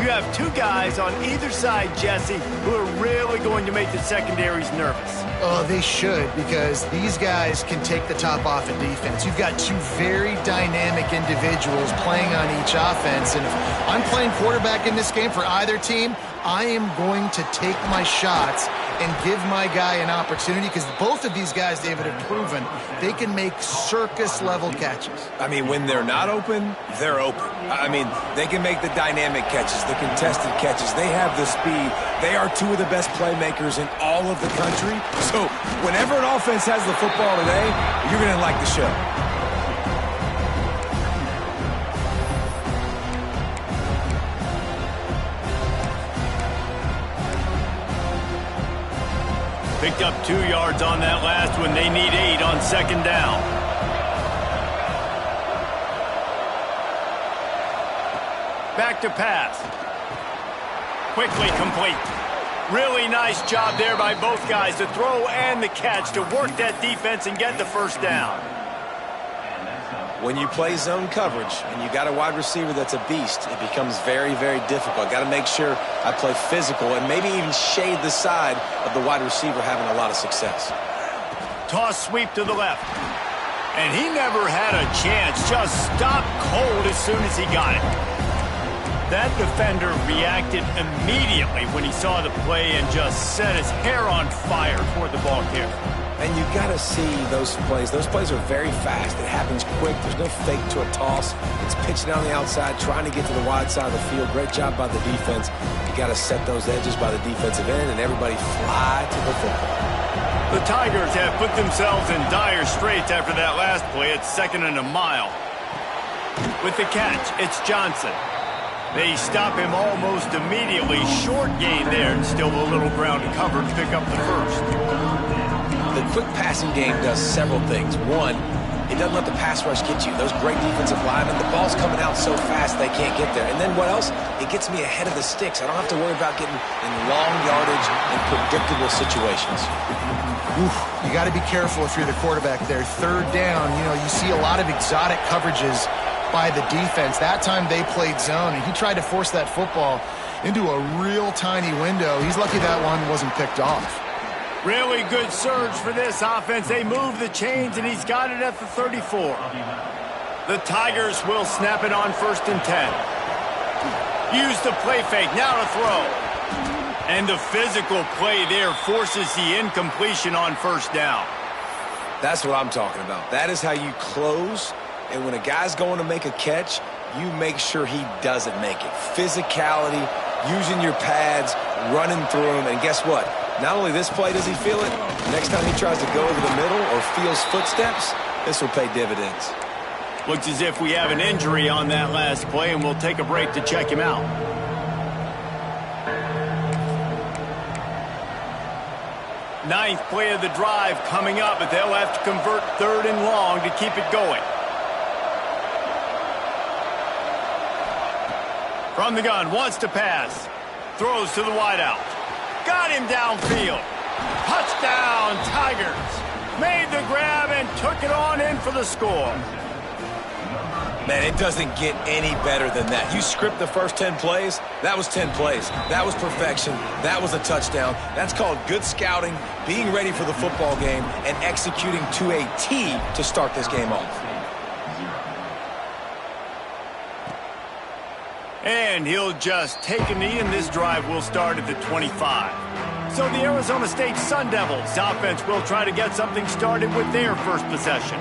You have two guys on either side, Jesse, who are really going to make the secondaries nervous. Oh, they should, because these guys can take the top off of defense. You've got two very dynamic individuals playing on each offense, and if I'm playing quarterback in this game for either team, I am going to take my shots and give my guy an opportunity, because both of these guys, David, have proven they can make circus-level catches. I mean, when they're not open, they're open. I mean, they can make the dynamic catches, the contested catches. They have the speed. They are two of the best playmakers in all of the country. So whenever an offense has the football today, you're going to like the show. Picked up 2 yards on that last one. They need 8 on second down. Back to pass. Quickly complete. Really nice job there by both guys, the throw and the catch, to work that defense and get the first down. When you play zone coverage and you got a wide receiver that's a beast, it becomes very, very difficult. Got to make sure I play physical and maybe even shade the side of the wide receiver having a lot of success. Toss sweep to the left. And he never had a chance. Just stopped cold as soon as he got it. That defender reacted immediately when he saw the play and just set his hair on fire toward the ball carrier. And you got to see those plays. Those plays are very fast. It happens quick. There's no fake to a toss. It's pitching down the outside, trying to get to the wide side of the field. Great job by the defense. You got to set those edges by the defensive end, and everybody fly to the football. The Tigers have put themselves in dire straits after that last play. It's 2nd and a mile. With the catch, it's Johnson. They stop him almost immediately. Short gain there, and still a little ground covered to pick up the first. The quick passing game does several things. One, it doesn't let the pass rush get you. Those great defensive linemen, the ball's coming out so fast they can't get there. And then what else? It gets me ahead of the sticks. I don't have to worry about getting in long yardage and predictable situations. Oof, you got to be careful if you're the quarterback there. 3rd down, you see a lot of exotic coverages by the defense. That time they played zone, and he tried to force that football into a real tiny window. He's lucky that one wasn't picked off. Really good surge for this offense. They move the chains, and he's got it at the 34. The Tigers will snap it on 1st and 10. Use the play fake. Now to throw. And the physical play there forces the incompletion on 1st down. That's what I'm talking about. That is how you close. And when a guy's going to make a catch, you make sure he doesn't make it. Physicality, using your pads, running through them. And guess what? Not only this play does he feel it, next time he tries to go over the middle or feels footsteps, this will pay dividends. Looks as if we have an injury on that last play, and we'll take a break to check him out. Ninth play of the drive coming up, but they'll have to convert 3rd and long to keep it going. From the gun, wants to pass. Throws to the wideout. Got him downfield. Touchdown, Tigers. Made the grab and took it on in for the score. Man, it doesn't get any better than that. You script the first 10 plays, that was 10 plays. That was perfection. That was a touchdown. That's called good scouting, being ready for the football game, and executing to a T to start this game off. And he'll just take a knee, and this drive will start at the 25. So the Arizona State Sun Devils offense will try to get something started with their first possession.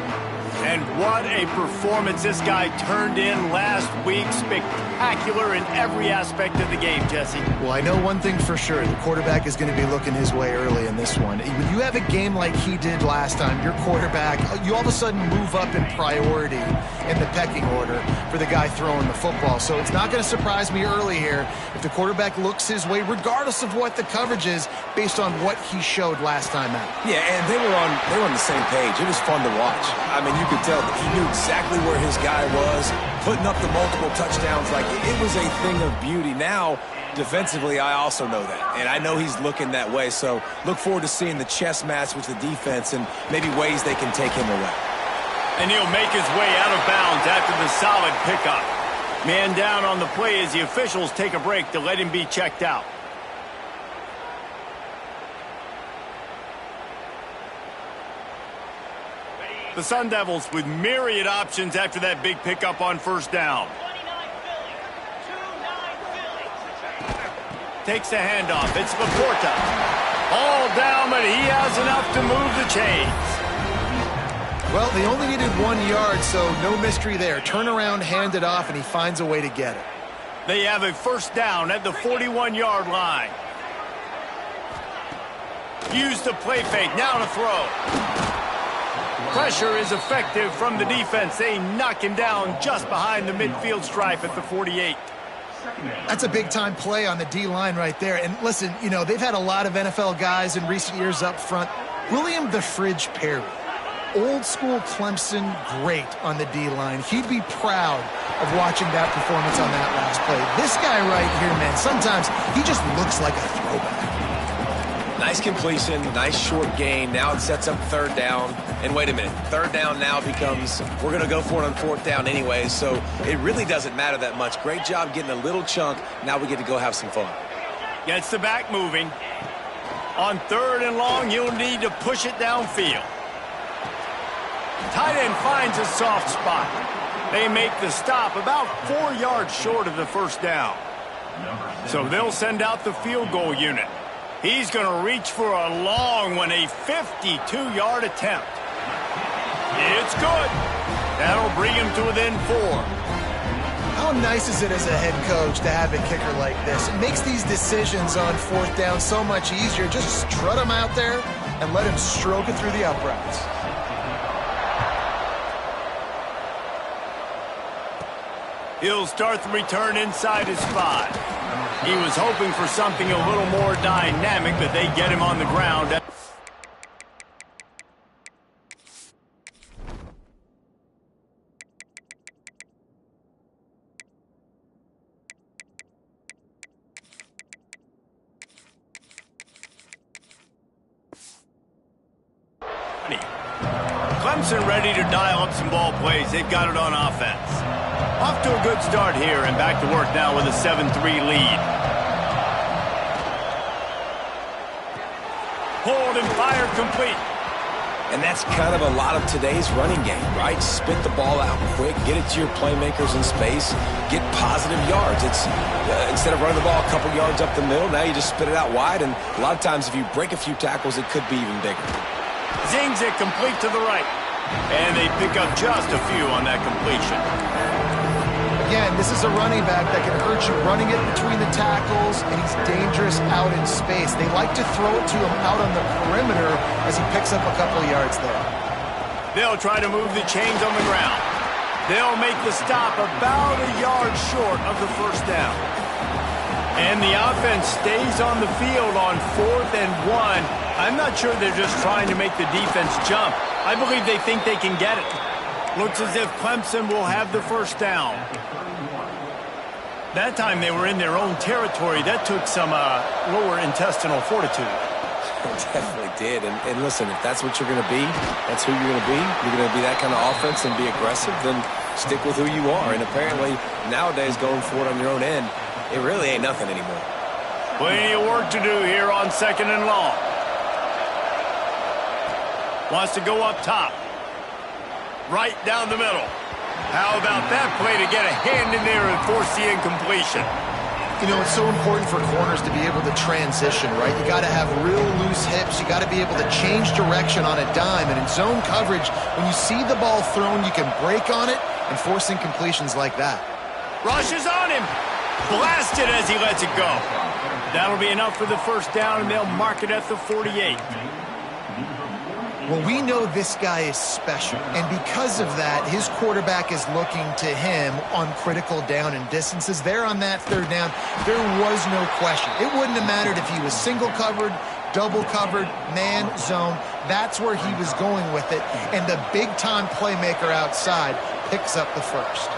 And what a performance this guy turned in last week. Spectacular in every aspect of the game, Jesse. Well, I know one thing for sure. The quarterback is going to be looking his way early in this one. When you have a game like he did last time, your quarterback, you all of a sudden move up in priority in the pecking order for the guy throwing the football. So it's not going to surprise me early here if the quarterback looks his way, regardless of what the coverage is, based on what he showed last time out. Yeah, and they were on the same page. It was fun to watch. I mean, you could tell that he knew exactly where his guy was, putting up the multiple touchdowns. Like, it was a thing of beauty. Now, defensively, I also know that, and I know he's looking that way. So look forward to seeing the chess match with the defense and maybe ways they can take him away. And he'll make his way out of bounds after the solid pickup. Man down on the play as the officials take a break to let him be checked out. The Sun Devils with myriad options after that big pickup on first down. Takes the handoff. It's Laporta. All down, but he has enough to move the chains. Well, they only needed 1 yard, so no mystery there. Turn around, hand it off, and he finds a way to get it. They have a first down at the 41-yard line. Use the play fake. Now to throw. Pressure is effective from the defense. They knock him down just behind the midfield stripe at the 48. That's a big-time play on the D-line right there. And listen, you know, they've had a lot of NFL guys in recent years up front. William the Fridge Perry, old-school Clemson great on the D-line. He'd be proud of watching that performance on that last play. This guy right here, man, sometimes he just looks like a throwback. Nice completion, nice short gain. Now it sets up third down. And wait a minute, third down now becomes, we're going to go for it on fourth down anyway, so it really doesn't matter that much. Great job getting a little chunk. Now we get to go have some fun. Gets the back moving. On third and long, you'll need to push it downfield. Tight end finds a soft spot. They make the stop about 4 yards short of the first down. So they'll send out the field goal unit. He's going to reach for a long one, a 52-yard attempt. It's good. That'll bring him to within 4. How nice is it as a head coach to have a kicker like this? It makes these decisions on fourth down so much easier. Just strut him out there and let him stroke it through the uprights. He'll start the return inside his 5. He was hoping for something a little more dynamic, but they get him on the ground. Clemson ready to dial up some ball plays. They've got it on offense. Off to a good start here and back to work now with a 7-3 lead. Pulled and fired complete. And that's kind of a lot of today's running game, right? Spit the ball out quick, get it to your playmakers in space, get positive yards. It's instead of running the ball a couple yards up the middle, now you just spit it out wide, and a lot of times if you break a few tackles, it could be even bigger. Zings it complete to the right. And they pick up just a few on that completion. Again, this is a running back that can hurt you running it between the tackles, and he's dangerous out in space. They like to throw it to him out on the perimeter as he picks up a couple of yards there. They'll try to move the chains on the ground. They'll make the stop about a yard short of the first down. And the offense stays on the field on 4th and 1. I'm not sure they're just trying to make the defense jump. I believe they think they can get it. Looks as if Clemson will have the first down. That time they were in their own territory. That took some lower intestinal fortitude. It definitely did. And listen, if that's what you're going to be, that's who you're going to be. You're going to be that kind of offense and be aggressive, then stick with who you are. And apparently nowadays going for it on your own end, it really ain't nothing anymore. Plenty of work to do here on 2nd and long. Wants to go up top. Right down the middle. How about that play to get a hand in there and force the incompletion? You know, it's so important for corners to be able to transition, right? You got to have real loose hips. You got to be able to change direction on a dime. And in zone coverage, when you see the ball thrown, you can break on it and force incompletions like that. Rushes on him. Blasted as he lets it go. That'll be enough for the first down, and they'll mark it at the 48. Well, we know this guy is special, and because of that, his quarterback is looking to him on critical down and distances. There on that third down, there was no question. It wouldn't have mattered if he was single covered, double covered, man, zone. That's where he was going with it, and the big-time playmaker outside picks up the first.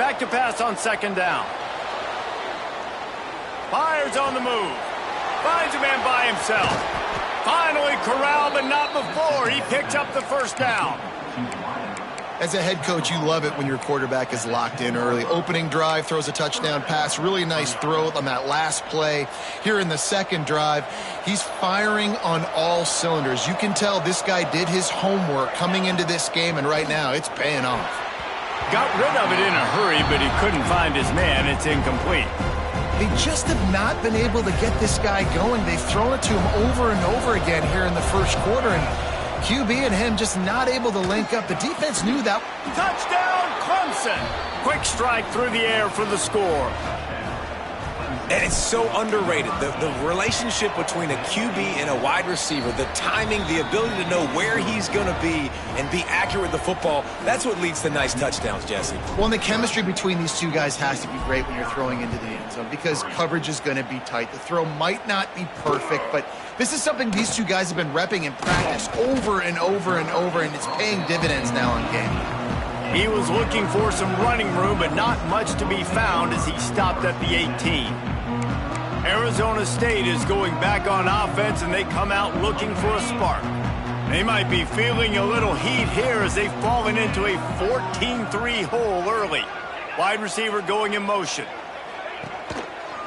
Back to pass on 2nd down. Fires on the move. Finds a man by himself. Finally corralled, but not before. He picks up the first down. As a head coach, you love it when your quarterback is locked in early. Opening drive, throws a touchdown pass, really nice throw on that last play. Here in the second drive, he's firing on all cylinders. You can tell this guy did his homework coming into this game, and right now it's paying off. Got rid of it in a hurry, but he couldn't find his man. It's incomplete. They just have not been able to get this guy going. They've thrown it to him over and over again here in the first quarter, and QB and him just not able to link up. The defense knew that. Touchdown, Clemson! Quick strike through the air for the score. And it's so underrated. The relationship between a QB and a wide receiver, the timing, the ability to know where he's going to be and be accurate with the football, that's what leads to nice touchdowns, Jesse. Well, and the chemistry between these two guys has to be great when you're throwing into the end zone because coverage is going to be tight. The throw might not be perfect, but this is something these two guys have been repping in practice over and over and over, and it's paying dividends now in game. He was looking for some running room, but not much to be found as he stopped at the 18. Arizona State is going back on offense, and they come out looking for a spark. They might be feeling a little heat here as they've fallen into a 14-3 hole early. Wide receiver going in motion.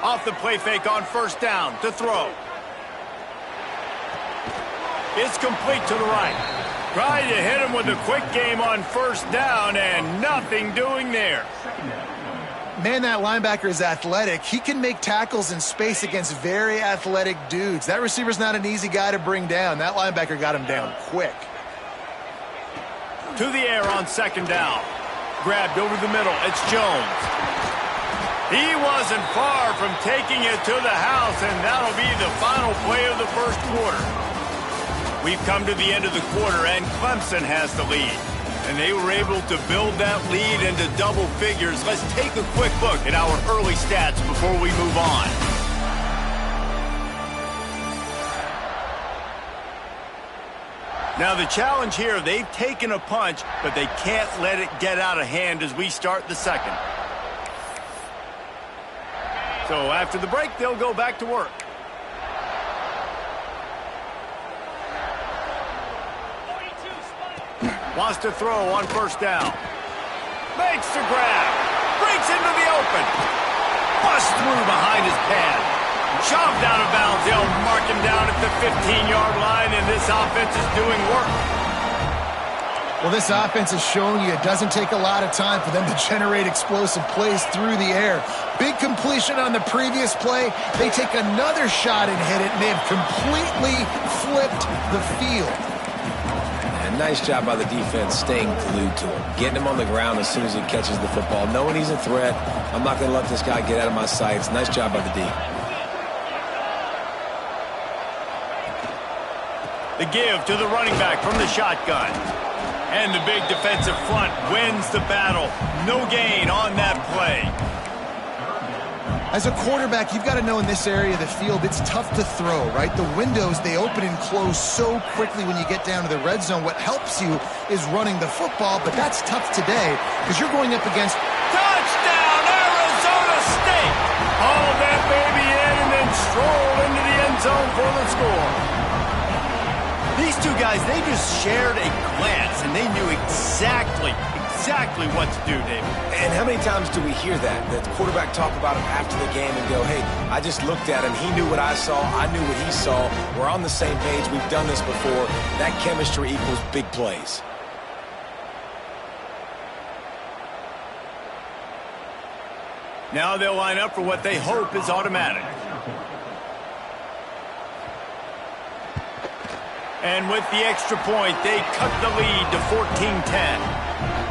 Off the play fake on first down to throw. It's complete to the right. Trying to hit him with a quick game on first down, and nothing doing there. Man, that linebacker is athletic. He can make tackles in space against very athletic dudes. That receiver's not an easy guy to bring down. That linebacker got him down quick. To the air on second down. Grabbed over the middle. It's Jones. He wasn't far from taking it to the house, and that'll be the final play of the first quarter. We've come to the end of the quarter, and Clemson has the lead. And they were able to build that lead into double figures. Let's take a quick look at our early stats before we move on. Now the challenge here, they've taken a punch, but they can't let it get out of hand as we start the second. So after the break, they'll go back to work. Wants to throw on first down. Makes the grab. Breaks into the open. Busts through behind his pad. Shoved out of bounds. They'll mark him down at the 15-yard line, and this offense is doing work. Well, this offense is showing you it doesn't take a lot of time for them to generate explosive plays through the air. Big completion on the previous play. They take another shot and hit it, and they have completely flipped the field. Nice job by the defense staying glued to him, getting him on the ground as soon as he catches the football, knowing he's a threat. I'm not going to let this guy get out of my sights. Nice job by the D. The give to the running back from the shotgun. And the big defensive front wins the battle. No gain on that play. As a quarterback, you've got to know in this area of the field, it's tough to throw, right? The windows, they open and close so quickly when you get down to the red zone. What helps you is running the football, but that's tough today because you're going up against... Touchdown, Arizona State! Haul that baby in and then stroll into the end zone for the score. These two guys, they just shared a glance, and they knew exactly what to do, David. And how many times do we hear that? The quarterback talk about him after the game and go, hey, I just looked at him. He knew what I saw. I knew what he saw. We're on the same page. We've done this before. That chemistry equals big plays. Now they'll line up for what they hope is automatic. And with the extra point, they cut the lead to 14-10.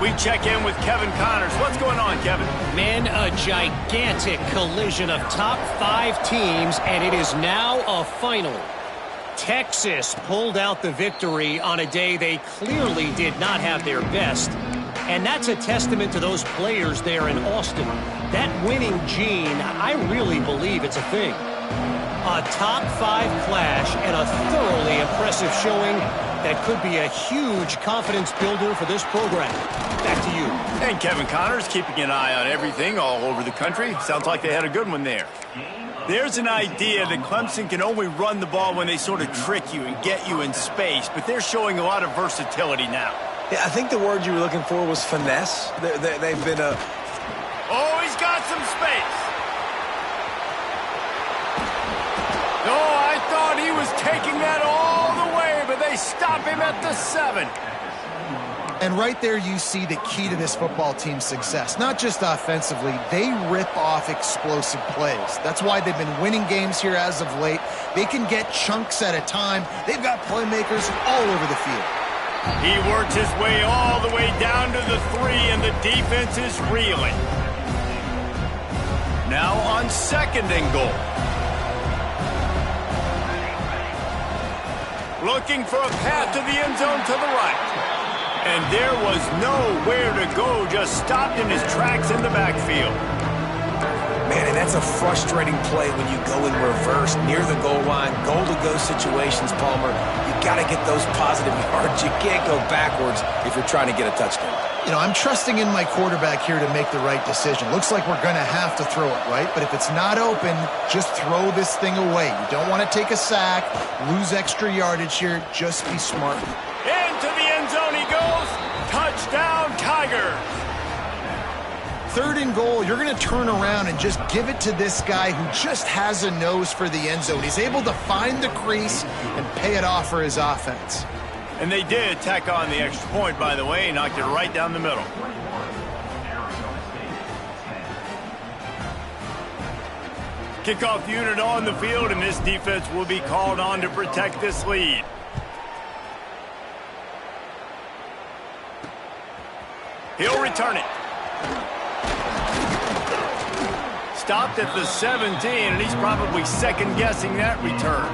We check in with Kevin Connors. What's going on, Kevin? Men, a gigantic collision of top 5 teams, and it is now a final. Texas pulled out the victory on a day they clearly did not have their best. And that's a testament to those players there in Austin. That winning gene, I really believe it's a thing. A top 5 clash and a thoroughly impressive showing that could be a huge confidence builder for this program. Back to you. And Kevin Connors keeping an eye on everything all over the country. Sounds like they had a good one there. There's an idea that Clemson can only run the ball when they sort of trick you and get you in space, but they're showing a lot of versatility now. Yeah, I think the word you were looking for was finesse. They've been a... Oh, he's got some space. Oh, I thought he was taking that all the way, but they stop him at the 7. And right there you see the key to this football team's success. Not just offensively, they rip off explosive plays. That's why they've been winning games here as of late. They can get chunks at a time. They've got playmakers all over the field. He works his way all the way down to the 3, and the defense is reeling. Now on 2nd and goal. Looking for a path to the end zone to the right. And there was nowhere to go, just stopped in his tracks in the backfield. Man, and that's a frustrating play when you go in reverse near the goal line. Goal-to-go situations, Palmer. You got to get those positive yards. You can't go backwards if you're trying to get a touchdown. You know, I'm trusting in my quarterback here to make the right decision. Looks like we're going to have to throw it, right? But if it's not open, just throw this thing away. You don't want to take a sack, lose extra yardage here. Just be smart. Into the end zone he goes. Touchdown, Tigers. 3rd and goal, you're going to turn around and just give it to this guy who just has a nose for the end zone. He's able to find the crease and pay it off for his offense. And they did tack on the extra point, by the way, knocked it right down the middle. Kickoff unit on the field, and this defense will be called on to protect this lead. He'll return it. Stopped at the 17, and he's probably second-guessing that return.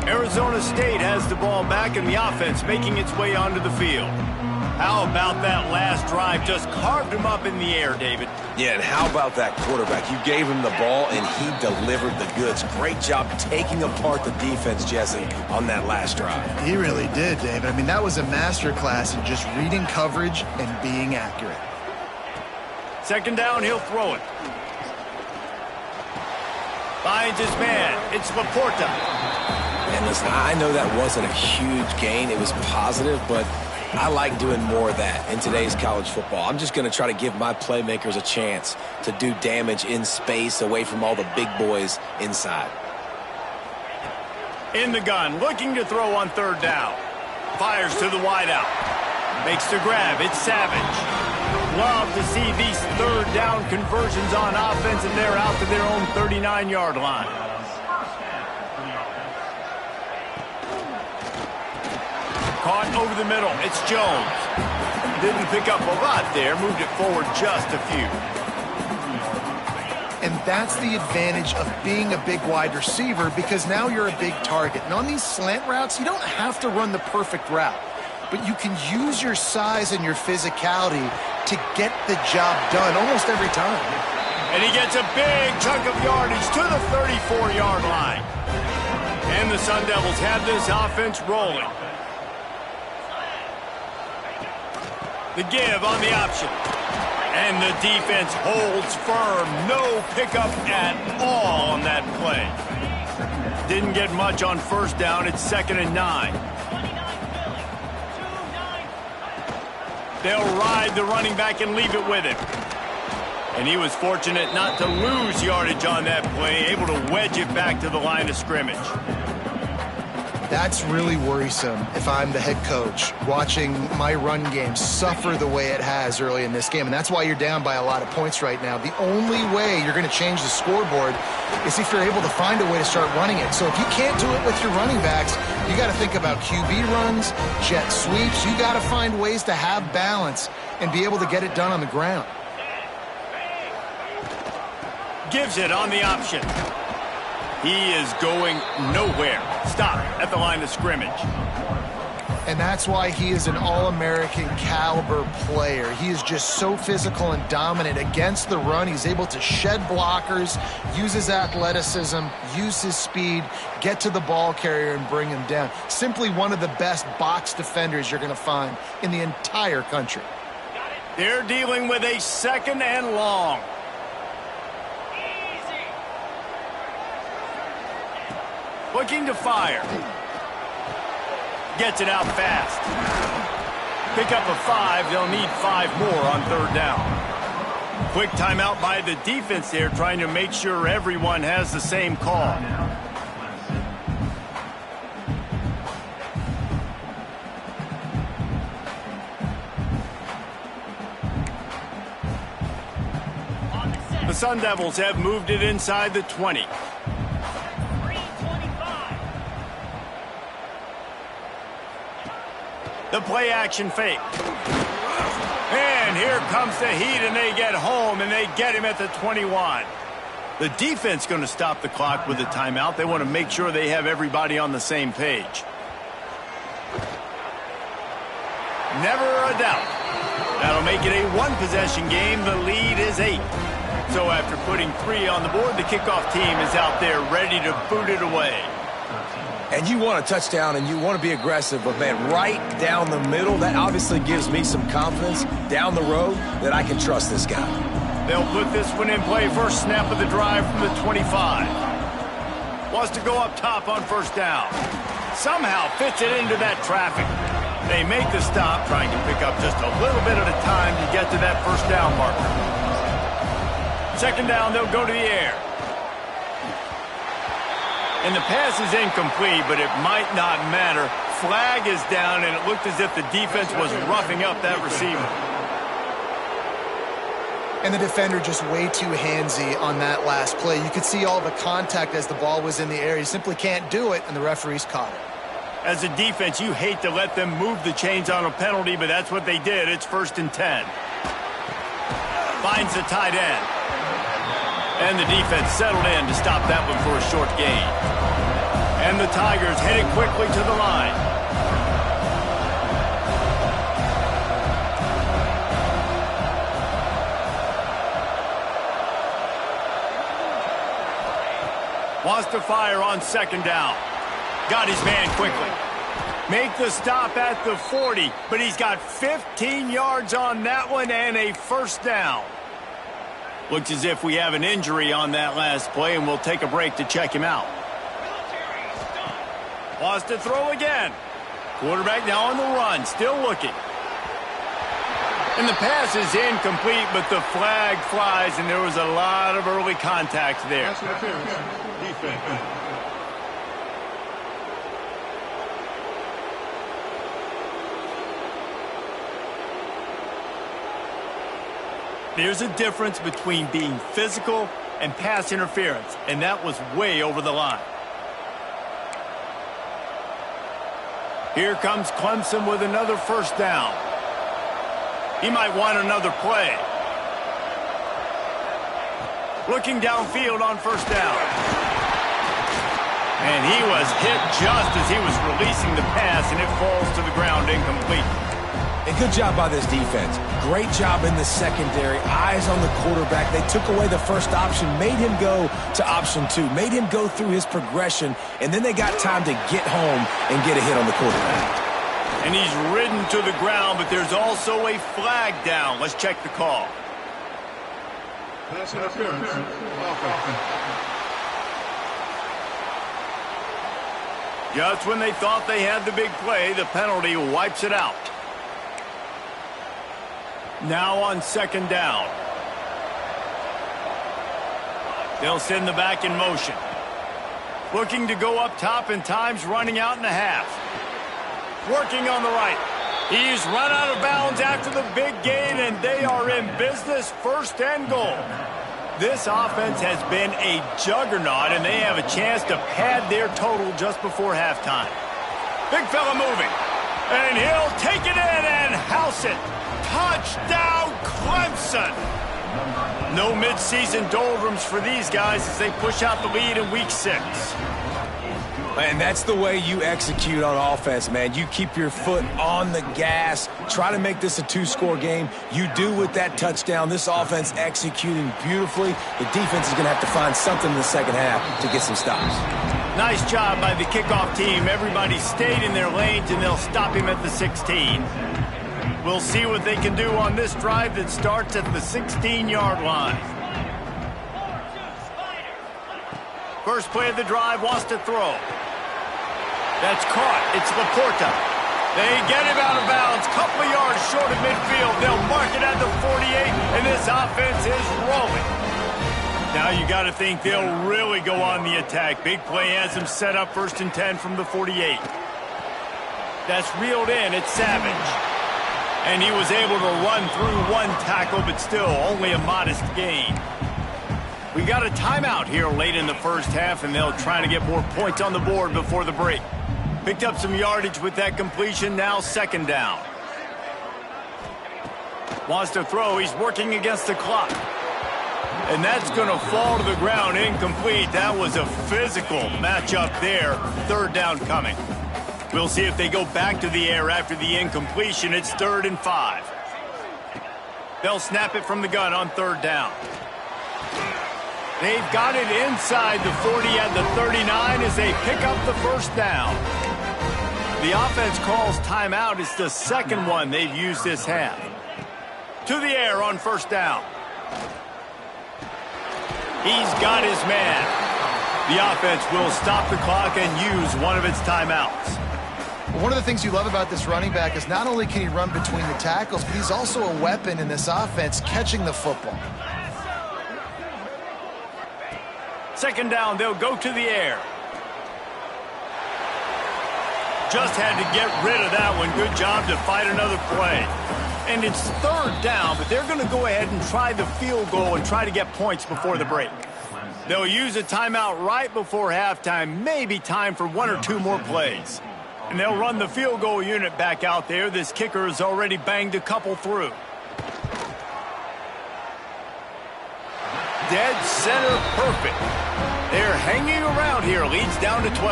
Arizona State has the ball back, and the offense making its way onto the field. How about that last drive? Just carved him up in the air, David. Yeah, and how about that quarterback? You gave him the ball, and he delivered the goods. Great job taking apart the defense, Jesse, on that last drive. He really did, David. I mean, that was a masterclass in just reading coverage and being accurate. 2nd down, he'll throw it. Finds his man. It's Laporta. And listen, I know that wasn't a huge gain. It was positive, but I like doing more of that in today's college football. I'm just going to try to give my playmakers a chance to do damage in space away from all the big boys inside. In the gun, looking to throw on 3rd down. Fires to the wideout. Makes the grab. It's Savage. Love to see these 3rd down conversions on offense, and they're out to their own 39-yard line. Caught over the middle. It's Jones. Didn't pick up a lot there. Moved it forward just a few. And that's the advantage of being a big wide receiver, because now you're a big target. And on these slant routes, you don't have to run the perfect route, but you can use your size and your physicality to get the job done almost every time. And he gets a big chunk of yardage to the 34-yard line. And the Sun Devils have this offense rolling. The give on the option. And the defense holds firm. No pickup at all on that play. Didn't get much on 1st down. It's 2nd and 9. They'll ride the running back and leave it with him. And he was fortunate not to lose yardage on that play, able to wedge it back to the line of scrimmage. That's really worrisome if I'm the head coach, watching my run game suffer the way it has early in this game. And that's why you're down by a lot of points right now. The only way you're going to change the scoreboard is if you're able to find a way to start running it. So if you can't do it with your running backs, you got to think about QB runs, jet sweeps. You got to find ways to have balance and be able to get it done on the ground. Gives it on the option. He is going nowhere. Stop at the line of scrimmage. And that's why he is an All-American caliber player. He is just so physical and dominant against the run. He's able to shed blockers, use his athleticism, use his speed, get to the ball carrier and bring him down. Simply one of the best box defenders you're going to find in the entire country. They're dealing with a 2nd and long. Looking to fire. Gets it out fast. Pick up a 5, they'll need 5 more on 3rd down. Quick timeout by the defense there, trying to make sure everyone has the same call. The Sun Devils have moved it inside the 20. The play action fake. And here comes the heat, and they get home, and they get him at the 21. The defense going to stop the clock with a timeout. They want to make sure they have everybody on the same page. Never a doubt. That'll make it a 1-possession game. The lead is 8. So after putting 3 on the board, the kickoff team is out there ready to boot it away. And you want a touchdown and you want to be aggressive, but man, right down the middle, that obviously gives me some confidence down the road that I can trust this guy. They'll put this one in play. First snap of the drive from the 25. Wants to go up top on 1st down. Somehow fits it into that traffic. They make the stop, trying to pick up just a little bit at a time to get to that 1st down marker. 2nd down, they'll go to the air. And the pass is incomplete, but it might not matter. Flag is down, and it looked as if the defense was roughing up that receiver. And the defender just way too handsy on that last play. You could see all the contact as the ball was in the air. He simply can't do it, and the referees caught it. As a defense, you hate to let them move the chains on a penalty, but that's what they did. It's 1st and 10. Finds the tight end. And the defense settled in to stop that one for a short gain. And the Tigers headed quickly to the line. Wants to fire on 2nd down. Got his man quickly. Make the stop at the 40, but he's got 15 yards on that one and a 1st down. Looks as if we have an injury on that last play, and we'll take a break to check him out. Wants to throw again. Quarterback now on the run, still looking. And the pass is incomplete, but the flag flies, and there was a lot of early contact there. Defense. There's a difference between being physical and pass interference, and that was way over the line. Here comes Clemson with another 1st down. He might want another play. Looking downfield on 1st down. And he was hit just as he was releasing the pass, and it falls to the ground incomplete. And good job by this defense. Great job in the secondary. Eyes on the quarterback. They took away the first option, made him go to option 2, made him go through his progression, and then they got time to get home and get a hit on the quarterback. And he's ridden to the ground, but there's also a flag down. Let's check the call. Pass interference. Just when they thought they had the big play, the penalty wipes it out. Now on 2nd down. They'll send the back in motion. Looking to go up top, and time's running out in a half. Working on the right. He's run out of bounds after the big gain, and they are in business. 1st and goal. This offense has been a juggernaut, and they have a chance to pad their total just before halftime. Big fella moving. And he'll take it in and house it. Touchdown, Clemson! No midseason doldrums for these guys as they push out the lead in Week 6. And that's the way you execute on offense, man. You keep your foot on the gas. Try to make this a 2-score game. You do with that touchdown. This offense executing beautifully. The defense is going to have to find something in the second half to get some stops. Nice job by the kickoff team. Everybody stayed in their lanes, and they'll stop him at the 16. We'll see what they can do on this drive that starts at the 16-yard line. First play of the drive, wants to throw. That's caught. It's Laporta. They get him out of bounds, couple of yards short of midfield. They'll mark it at the 48, and this offense is rolling. Now you got to think they'll really go on the attack. Big play has them set up 1st and 10 from the 48. That's reeled in. It's Savage. And he was able to run through one tackle, but still only a modest gain. We got a timeout here late in the first half, and they'll try to get more points on the board before the break. Picked up some yardage with that completion, now 2nd down. Wants to throw, he's working against the clock. And that's going to fall to the ground, incomplete. That was a physical matchup there. 3rd down coming. We'll see if they go back to the air after the incompletion. It's 3rd and 5. They'll snap it from the gun on 3rd down. They've got it inside the 40 and the 39 as they pick up the 1st down. The offense calls timeout. It's the 2nd one they've used this half. To the air on 1st down. He's got his man. The offense will stop the clock and use one of its timeouts. One of the things you love about this running back is not only can he run between the tackles, but he's also a weapon in this offense catching the football. 2nd down, they'll go to the air. Just had to get rid of that one. Good job to fight another play. And it's 3rd down, but they're going to go ahead and try the field goal and try to get points before the break. They'll use a timeout right before halftime, maybe time for 1 or 2 more plays. And they'll run the field goal unit back out there. This kicker has already banged a couple through. Dead center perfect. They're hanging around here. Leads down to 12.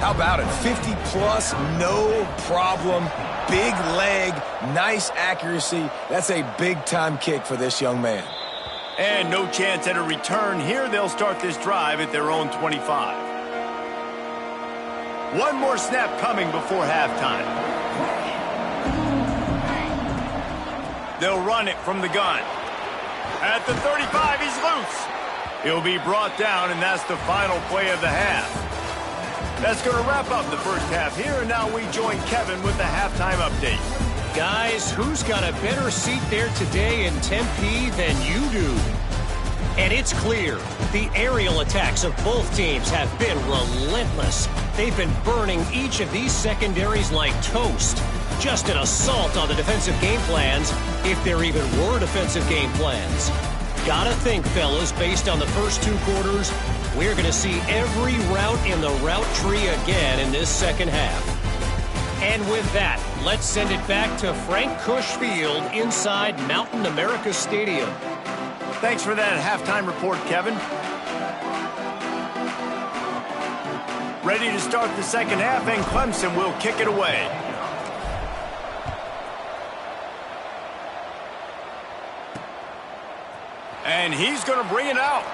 How about it? 50-plus, no problem. Big leg, nice accuracy. That's a big-time kick for this young man. And no chance at a return here. They'll start this drive at their own 25. One more snap coming before halftime. They'll run it from the gun. At the 35, he's loose. He'll be brought down, and that's the final play of the half. That's going to wrap up the first half here, and now we join Kevin with the halftime update. Guys, who's got a better seat there today in Tempe than you do? And it's clear, the aerial attacks of both teams have been relentless. They've been burning each of these secondaries like toast. Just an assault on the defensive game plans, if there even were defensive game plans. Gotta think, fellas, based on the first 2 quarters, we're going to see every route in the route tree again in this 2nd half. And with that, let's send it back to Frank Cush Field inside Mountain America Stadium. Thanks for that halftime report, Kevin. Ready to start the 2nd half, and Clemson will kick it away. And he's going to bring it out.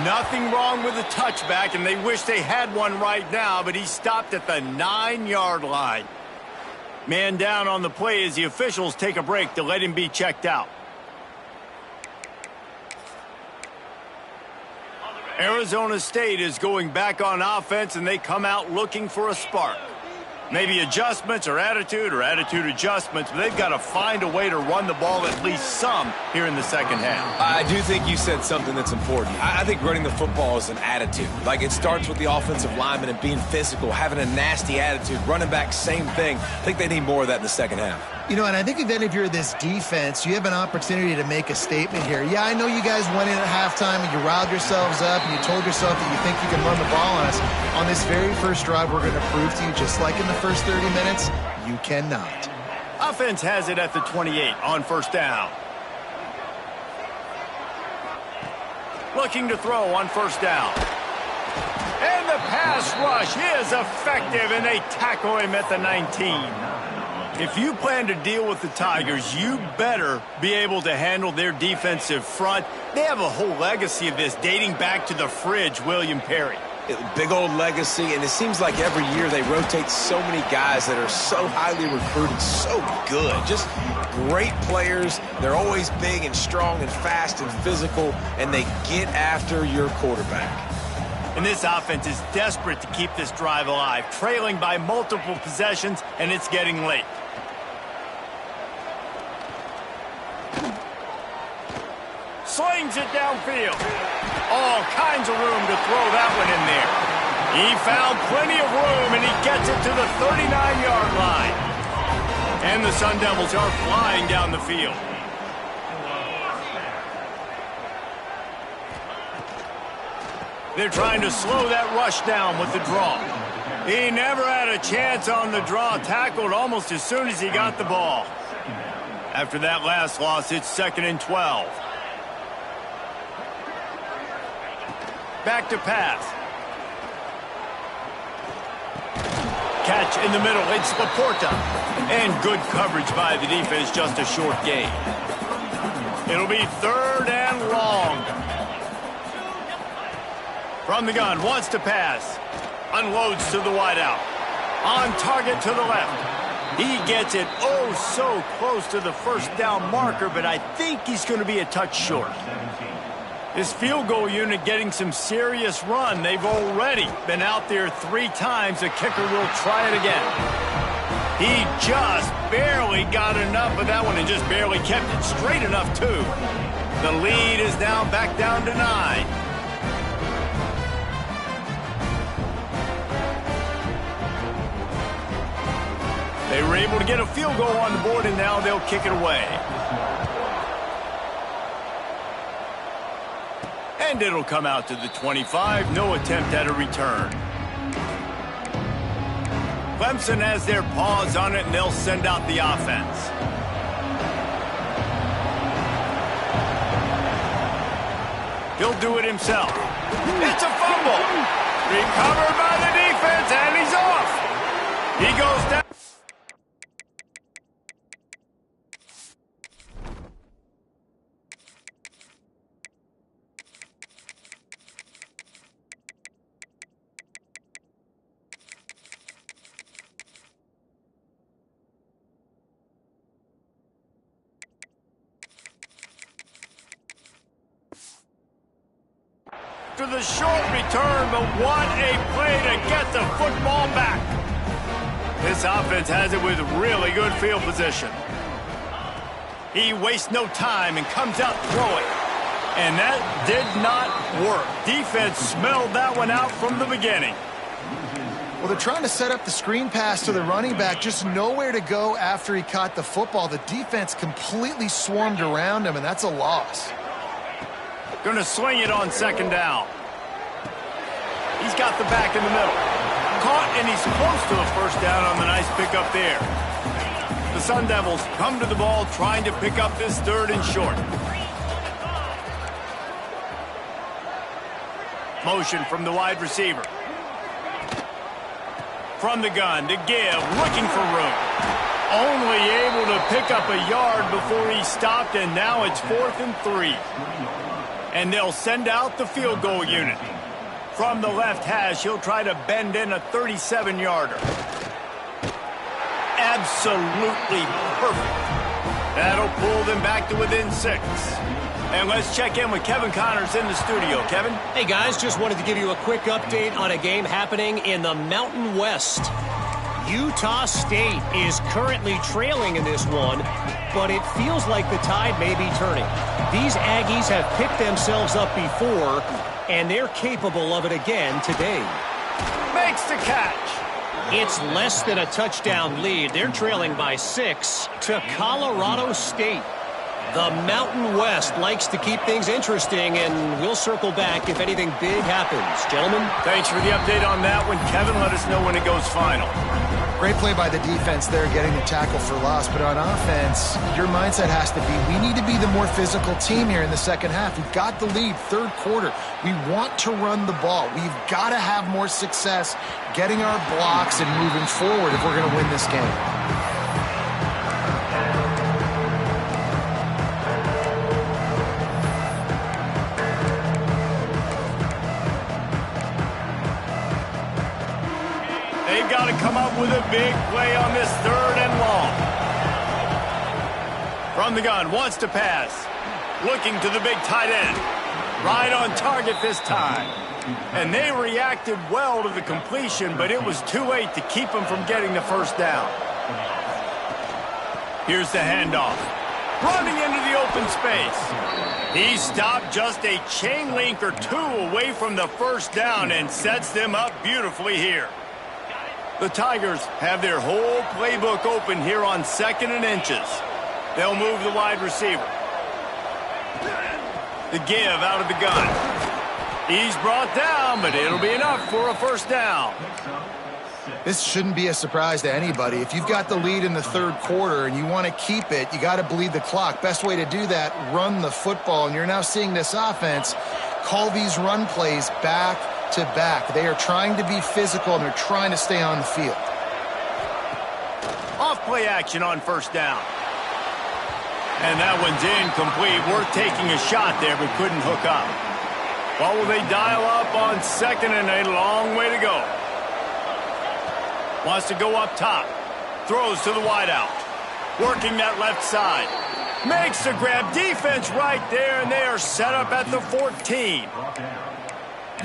Nothing wrong with the touchback, and they wish they had one right now, but he stopped at the 9-yard line. Man down on the play as the officials take a break to let him be checked out. Arizona State is going back on offense, and they come out looking for a spark. Maybe adjustments or attitude adjustments, but they've got to find a way to run the ball at least some here in the 2nd half. I do think you said something that's important. I think running the football is an attitude. Like, it starts with the offensive lineman and being physical, having a nasty attitude. Running back, same thing. I think they need more of that in the 2nd half. You know, and I think if you're this defense, you have an opportunity to make a statement here. Yeah, I know you guys went in at halftime and you riled yourselves up and you told yourself that you think you can run the ball on us. On this very first drive, we're going to prove to you, just like in the first 30 minutes, you cannot. Offense has it at the 28 on 1st down. Looking to throw on 1st down. And the pass rush is effective, and they tackle him at the 19. If you plan to deal with the Tigers, you better be able to handle their defensive front. They have a whole legacy of this dating back to the fridge, William Perry. Big old legacy, and it seems like every year they rotate so many guys that are so highly recruited, so good. Just great players. They're always big and strong and fast and physical, and they get after your quarterback. And this offense is desperate to keep this drive alive, trailing by multiple possessions, and it's getting late. Slings it downfield. All kinds of room to throw that one in there. He found plenty of room, and he gets it to the 39-yard line. And the Sun Devils are flying down the field. They're trying to slow that rush down with the draw. He never had a chance on the draw, tackled almost as soon as he got the ball. After that last loss, it's 2nd and 12. Back to pass. Catch in the middle, it's Laporta. And good coverage by the defense, just a short gain. It'll be 3rd and long. From the gun, wants to pass. Unloads to the wideout. On target to the left. He gets it oh so close to the first down marker, but I think he's going to be a touch short. This field goal unit getting some serious run. They've already been out there 3 times. The kicker will try it again. He just barely got enough of that one and just barely kept it straight enough, too. The lead is now back down to 9. They were able to get a field goal on the board, and now they'll kick it away. And it'll come out to the 25. No attempt at a return. Clemson has their paws on it, and they'll send out the offense. He'll do it himself. It's a fumble. Recovered by the defense, and he's off. He goes down. To the short return, but what a play to get the football back. This offense has it with really good field position. He wastes no time and comes out throwing. And that did not work. Defense smelled that one out from the beginning. Well, they're trying to set up the screen pass to the running back, just nowhere to go after he caught the football. The defense completely swarmed around him, and that's a loss. Going to swing it on 2nd down. He's got the back in the middle. Caught, and he's close to a first down on the nice pickup there. The Sun Devils come to the ball trying to pick up this 3rd and short. Motion from the wide receiver. From the gun to give, looking for room. Only able to pick up a yard before he stopped, and now it's 4th and 3. And they'll send out the field goal unit. From the left hash, he'll try to bend in a 37-yarder. Absolutely perfect. That'll pull them back to within 6. And let's check in with Kevin Connors in the studio. Kevin? Hey, guys, just wanted to give you a quick update on a game happening in the Mountain West. Utah State is currently trailing in this one, but it feels like the tide may be turning. These Aggies have picked themselves up before, and they're capable of it again today. Makes the catch. It's less than a touchdown lead. They're trailing by 6 to Colorado State. The Mountain West likes to keep things interesting, and we'll circle back if anything big happens. Gentlemen? Thanks for the update on that one. Kevin, let us know when it goes final. Great play by the defense there, getting the tackle for loss. But on offense, your mindset has to be, we need to be the more physical team here in the second half. We've got the lead, 3rd quarter. We want to run the ball. We've got to have more success getting our blocks and moving forward if we're going to win this game. They've got to come up with a big play on this 3rd and long. From the gun, wants to pass. Looking to the big tight end. Right on target this time. And they reacted well to the completion, but it was too late to keep them from getting the first down. Here's the handoff. Running into the open space. He stopped just a chain link or two away from the first down and sets them up beautifully here. The Tigers have their whole playbook open here on 2nd and inches. They'll move the wide receiver. The give out of the gun. He's brought down, but it'll be enough for a first down. This shouldn't be a surprise to anybody. If you've got the lead in the 3rd quarter and you want to keep it, you got to bleed the clock. Best way to do that, run the football. And you're now seeing this offense call these run plays back to back. They are trying to be physical, and they're trying to stay on the field. Off play action on first down. And that one's incomplete. Worth taking a shot there, but couldn't hook up. Well, will they dial up on 2nd and a long way to go? Wants to go up top. Throws to the wideout. Working that left side. Makes the grab. Defense right there, and they are set up at the 14.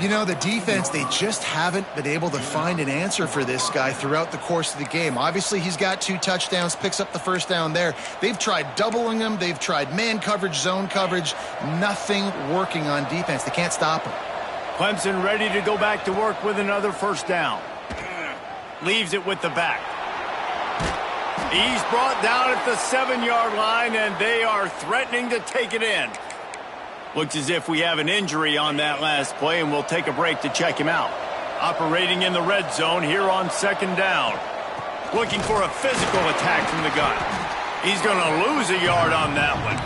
You know, the defense, they just haven't been able to find an answer for this guy throughout the course of the game. Obviously, he's got 2 touchdowns, picks up the first down there. They've tried doubling him. They've tried man coverage, zone coverage. Nothing working on defense. They can't stop him. Clemson ready to go back to work with another first down. Leaves it with the back. He's brought down at the 7-yard line, and they are threatening to take it in. Looks as if we have an injury on that last play, and we'll take a break to check him out. Operating in the red zone here on 2nd down. Looking for a physical attack from the gun. He's going to lose a yard on that one.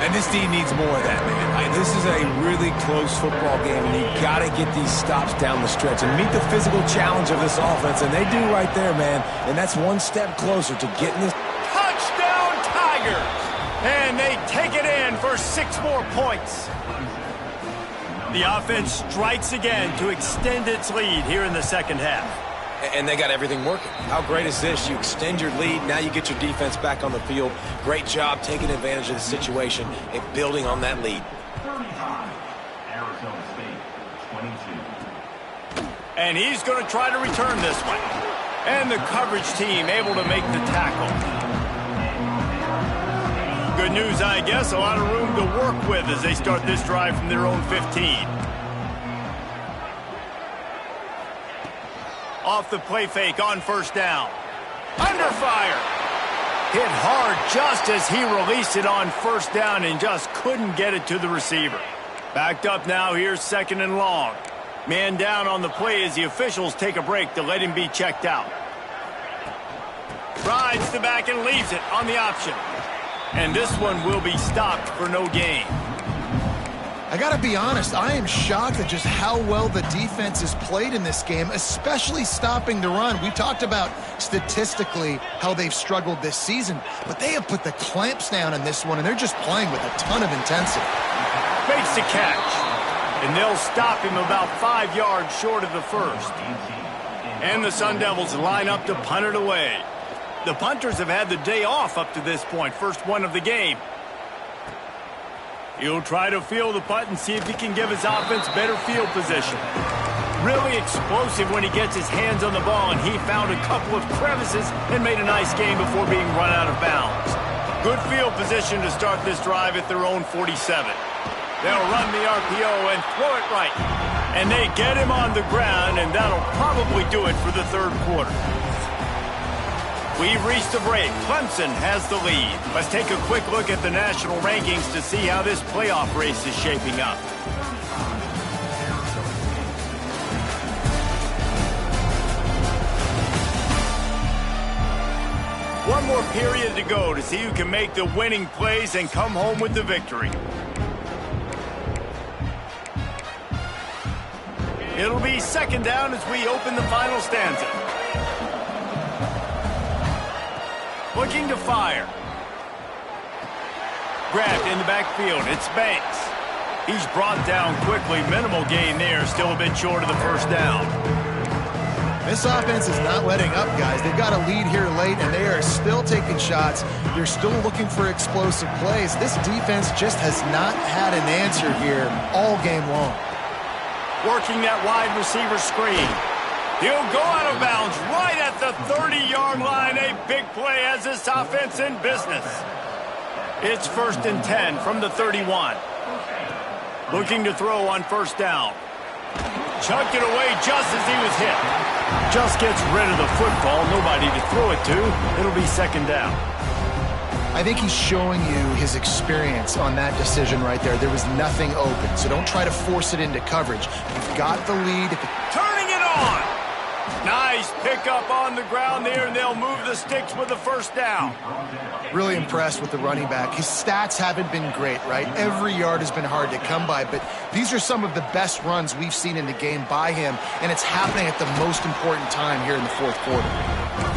And this team needs more of that, man. This is a really close football game, and you got to get these stops down the stretch and meet the physical challenge of this offense, and they do right there, man. And that's one step closer to getting this. Touchdown, Tigers! And they take it in for 6 more points. The offense strikes again to extend its lead here in the 2nd half. And they got everything working. How great is this? You extend your lead. Now you get your defense back on the field. Great job taking advantage of the situation and building on that lead. Arizona State, 22. And he's going to try to return this one. And the coverage team able to make the tackle. Good news, I guess. A lot of room to work with as they start this drive from their own 15. Off the play fake on first down. Under fire. Hit hard just as he released it on first down and just couldn't get it to the receiver. Backed up now. Here's 2nd and long. Man down on the play as the officials take a break to let him be checked out. Rides the back and leaves it on the option. And this one will be stopped for no gain. I got to be honest, I am shocked at just how well the defense has played in this game, especially stopping the run. We talked about statistically how they've struggled this season, but they have put the clamps down in this one, and they're just playing with a ton of intensity. Makes the catch, and they'll stop him about 5 yards short of the first. And the Sun Devils line up to punt it away. The punters have had the day off up to this point, first one of the game. He'll try to field the punt and see if he can give his offense better field position. Really explosive when he gets his hands on the ball, and he found a couple of crevices and made a nice game before being run out of bounds. Good field position to start this drive at their own 47. They'll run the RPO and throw it right. And they get him on the ground, and that'll probably do it for the 3rd quarter. We've reached a break. Clemson has the lead. Let's take a quick look at the national rankings to see how this playoff race is shaping up. One more period to go to see who can make the winning plays and come home with the victory. It'll be 2nd down as we open the final stanza. Looking to fire. Grabbed in the backfield. It's Banks. He's brought down quickly. Minimal gain there. Still a bit short of the first down. This offense is not letting up, guys. They've got a lead here late, and they are still taking shots. They're still looking for explosive plays. This defense just has not had an answer here all game long. Working that wide receiver screen. He'll go out of bounds right at the 30-yard line. A big play as this offense in business. It's 1st and 10 from the 31. Looking to throw on 1st down. Chucked it away just as he was hit. Just gets rid of the football. Nobody to throw it to. It'll be 2nd down. I think he's showing you his experience on that decision right there. There was nothing open, so don't try to force it into coverage. You've got the lead. Turning it on. Nice pickup on the ground there, and they'll move the sticks with the 1st down. Really impressed with the running back. His stats haven't been great, right? Every yard has been hard to come by, but these are some of the best runs we've seen in the game by him, and it's happening at the most important time here in the 4th quarter.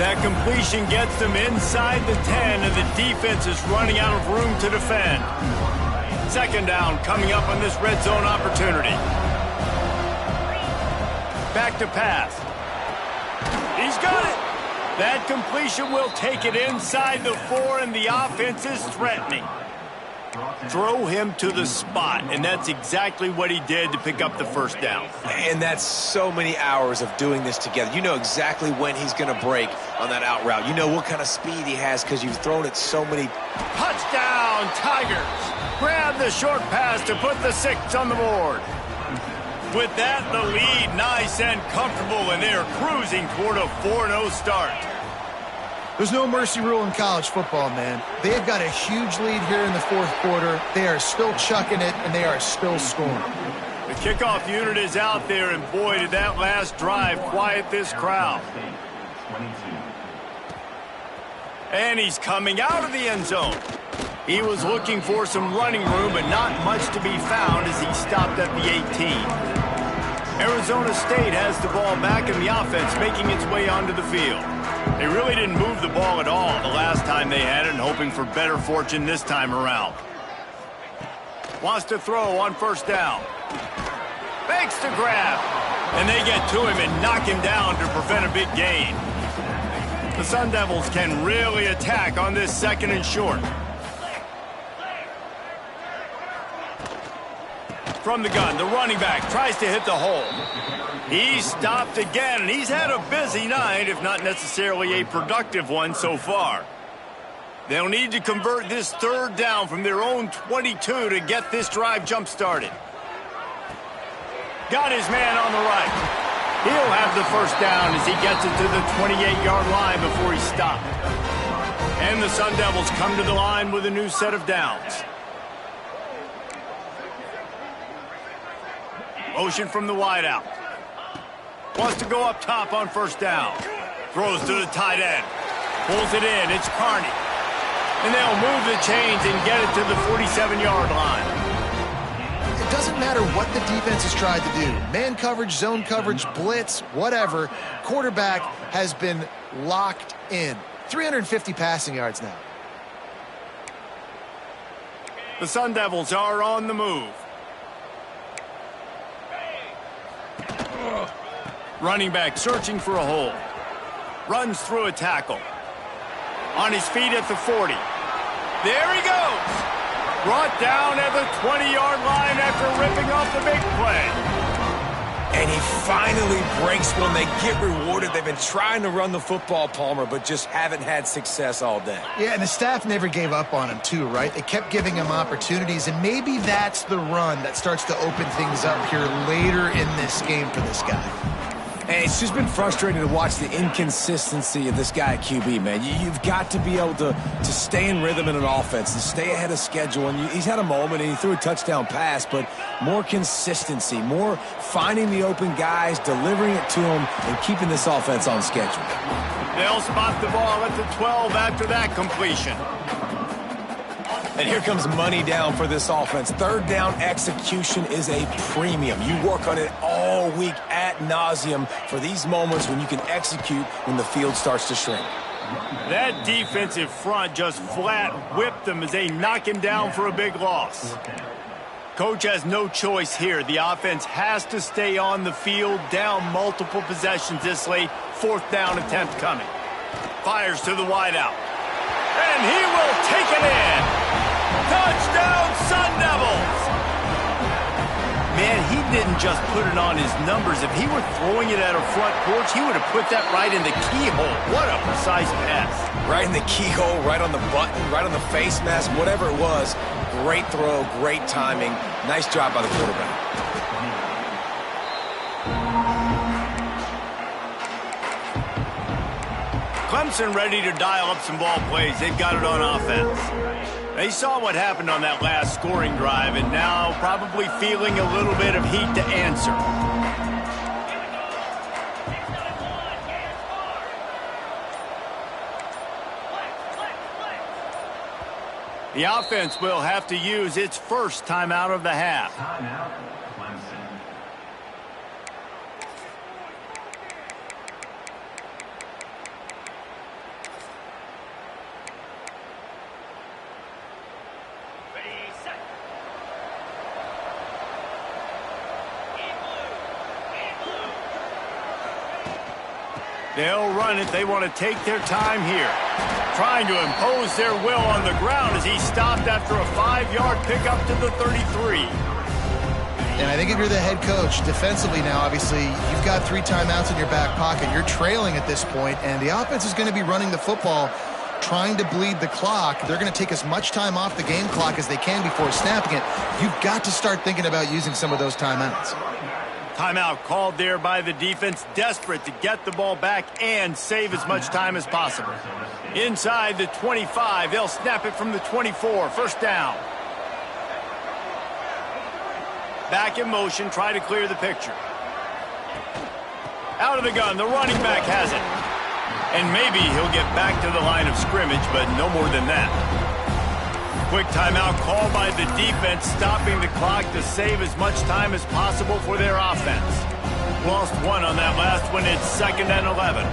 That completion gets them inside the 10, and the defense is running out of room to defend. 2nd down coming up on this red zone opportunity. Back to pass. He's got it. That completion will take it inside the 4, and the offense is threatening. Throw him to the spot, and that's exactly what he did to pick up the 1st down. And that's so many hours of doing this together. You know exactly when he's going to break on that out route. You know what kind of speed he has because you've thrown it so many. Touchdown, Tigers. Grab the short pass to put the 6 on the board. With that, the lead nice and comfortable, and they're cruising toward a 4-0 start. There's no mercy rule in college football, man. They've got a huge lead here in the 4th quarter. They are still chucking it, and they are still scoring. The kickoff unit is out there, and boy, did that last drive quiet this crowd. And he's coming out of the end zone. He was looking for some running room, but not much to be found as he stopped at the 18. Arizona State has the ball back in the offense, making its way onto the field. They really didn't move the ball at all the last time they had it, and hoping for better fortune this time around. Wants to throw on 1st down. Fakes the grab. And they get to him and knock him down to prevent a big gain. The Sun Devils can really attack on this 2nd and short. From the gun, the running back tries to hit the hole. He's stopped again, and he's had a busy night, if not necessarily a productive one so far. They'll need to convert this 3rd down from their own 22 to get this drive jump-started. Got his man on the right. He'll have the 1st down as he gets it to the 28-yard line before he stopped. And the Sun Devils come to the line with a new set of downs. Motion from the wideout. Wants to go up top on 1st down. Throws to the tight end. Pulls it in. It's Carney. And they'll move the chains and get it to the 47-yard line. It doesn't matter what the defense has tried to do. Man coverage, zone coverage, blitz, whatever. Quarterback has been locked in. 350 passing yards now. The Sun Devils are on the move. Running back searching for a hole. Runs through a tackle. On his feet at the 40. There he goes. Brought down at the 20-yard line after ripping off the big play. And he finally breaks when they get rewarded. They've been trying to run the football, Palmer, but just haven't had success all day. Yeah, and the staff never gave up on him, too, right? They kept giving him opportunities, and maybe that's the run that starts to open things up here later in this game for this guy. And it's just been frustrating to watch the inconsistency of this guy at QB, man. You've got to be able to stay in rhythm in an offense and stay ahead of schedule. And he's had a moment, and he threw a touchdown pass, but more consistency, more finding the open guys, delivering it to them, and keeping this offense on schedule. They'll spot the ball at the 12 after that completion. And here comes money down for this offense. 3rd down execution is a premium. You work on it all week ad nauseum for these moments when you can execute when the field starts to shrink. That defensive front just flat whipped them as they knock him down for a big loss. Coach has no choice here. The offense has to stay on the field, down multiple possessions this late. 4th down attempt coming. Fires to the wideout. And he will take it in. Touchdown, Sun Devils! Man, he didn't just put it on his numbers. If he were throwing it at a front porch, he would have put that right in the keyhole. What a precise pass. Right in the keyhole, right on the button, right on the face mask, whatever it was. Great throw, great timing. Nice job by the quarterback. Clemson ready to dial up some ball plays. They've got it on offense. They saw what happened on that last scoring drive and now probably feeling a little bit of heat to answer. The offense will have to use its first timeout of the half. Timeout, Clemson. They'll run it. They want to take their time here. Trying to impose their will on the ground as he stopped after a 5-yard pickup to the 33. And I think if you're the head coach, defensively now, obviously, you've got 3 timeouts in your back pocket. You're trailing at this point, and the offense is going to be running the football, trying to bleed the clock. They're going to take as much time off the game clock as they can before snapping it. You've got to start thinking about using some of those timeouts. Timeout called there by the defense, desperate to get the ball back and save as much time as possible. Inside the 25, they'll snap it from the 24, 1st down. Back in motion, try to clear the picture. Out of the gun, the running back has it. And maybe he'll get back to the line of scrimmage, but no more than that. Quick timeout called by the defense, stopping the clock to save as much time as possible for their offense. Lost 1 on that last one. It's 2nd and 11.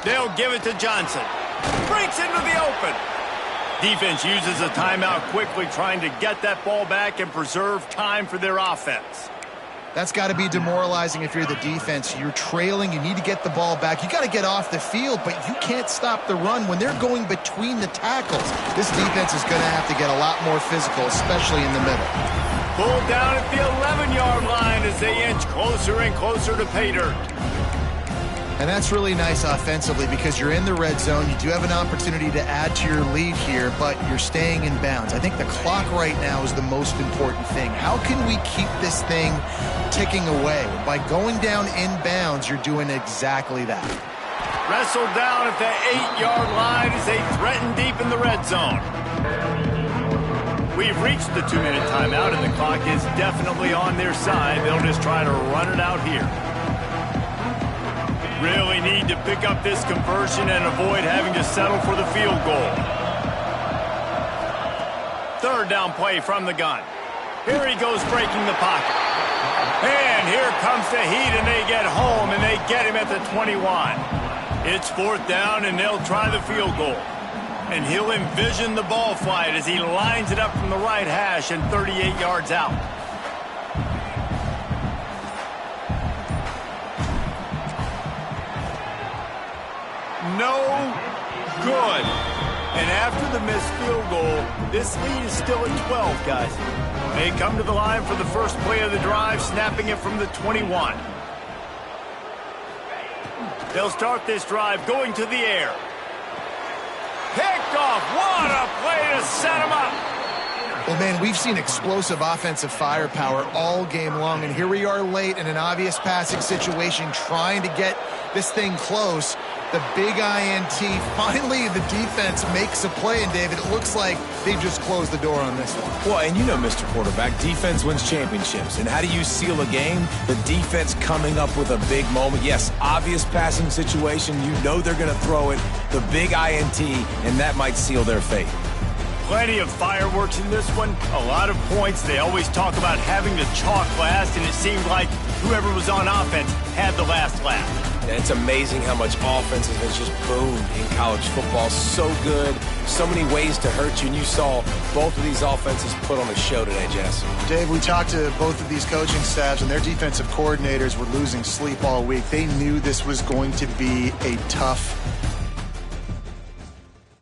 They'll give it to Johnson. Breaks into the open. Defense uses a timeout quickly, trying to get that ball back and preserve time for their offense. That's got to be demoralizing if you're the defense. You're trailing. You need to get the ball back. You got to get off the field, but you can't stop the run when they're going between the tackles. This defense is going to have to get a lot more physical, especially in the middle. Pulled down at the 11-yard line as they inch closer and closer to pay dirt. And that's really nice offensively because you're in the red zone. You do have an opportunity to add to your lead here, but you're staying in bounds. I think the clock right now is the most important thing. How can we keep this thing ticking away? By going down in bounds, you're doing exactly that. Wrestled down at the 8-yard line as they threaten deep in the red zone. We've reached the 2-minute timeout, and the clock is definitely on their side. They'll just try to run it out here. Really need to pick up this conversion and avoid having to settle for the field goal. 3rd down play from the gun. Here he goes breaking the pocket. And here comes the heat, and they get home, and they get him at the 21. It's 4th down, and they'll try the field goal. And he'll envision the ball flight as he lines it up from the right hash and 38 yards out. No good. And after the missed field goal, this lead is still at 12, guys. They come to the line for the first play of the drive, snapping it from the 21. They'll start this drive going to the air. Picked off. What a play to set him up. Well, man, we've seen explosive offensive firepower all game long, and here we are late in an obvious passing situation trying to get this thing close. The big INT, finally the defense makes a play, and David, it looks like they've just closed the door on this one. Well, and you know, Mr. Quarterback, defense wins championships. And how do you seal a game? The defense coming up with a big moment. Yes, obvious passing situation. You know they're going to throw it. The big INT, and that might seal their fate. Plenty of fireworks in this one, a lot of points. They always talk about having to chalk last, and it seemed like whoever was on offense had the last laugh. And it's amazing how much offense has just boomed in college football. So good, so many ways to hurt you, and you saw both of these offenses put on a show today, Jess. Dave, we talked to both of these coaching staffs, and their defensive coordinators were losing sleep all week. They knew this was going to be a tough